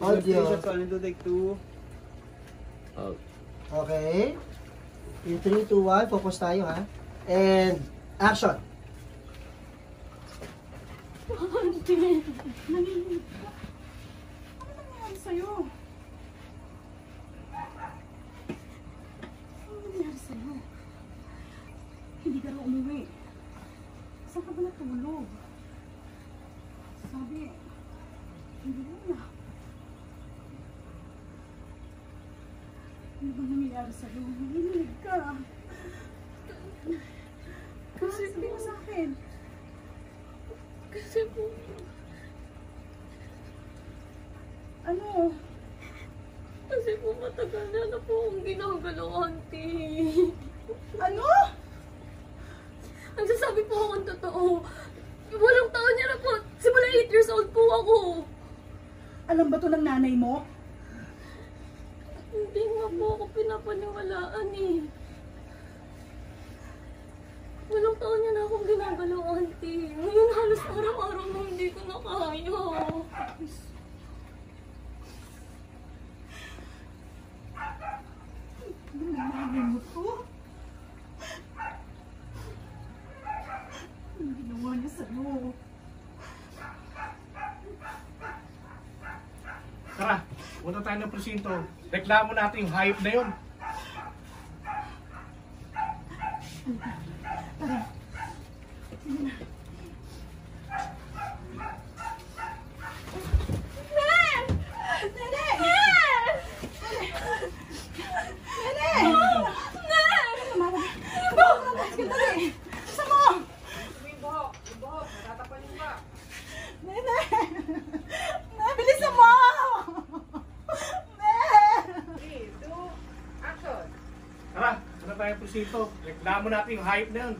Audio. Shots 1 and 2, take 2. Okay. In 3, 2, 1, focus tayo ha. And action. Ante, naninig ka. Ano nangyari sa'yo? Ano nangyari sa'yo? Hindi ka na umuwi. Saan ka ba natulog? Sabi, hindi mo na. Ano ba nangyari sa'yo? Naninig ka. Kasi sabi mo sa akin. Kasi po, Ano? kasi po matagal na po akong ginagalaw, auntie. Ano? Nagsasabi po akong totoo. Walang taon niya na po. Simula 8 years old po ako. Alam ba to ng nanay mo? Hindi nga po ako pinapaniwalaan eh. Walang taon niya na akong ginagalaw, auntie. Ngayon halos araw-araw na hindi ko na kaya. Ano nanay mo to? Ano ginawa niya sa'yo? Tara, punta tayo ng presinto. Reklamo natin yung hayop na yun. Tara. Tara, punta tayo ng presinto. Reklamo natin yung hayop na yun.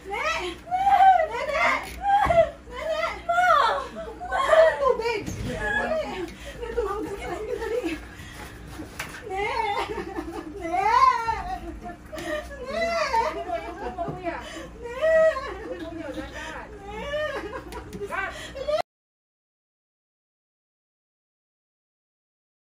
Ne!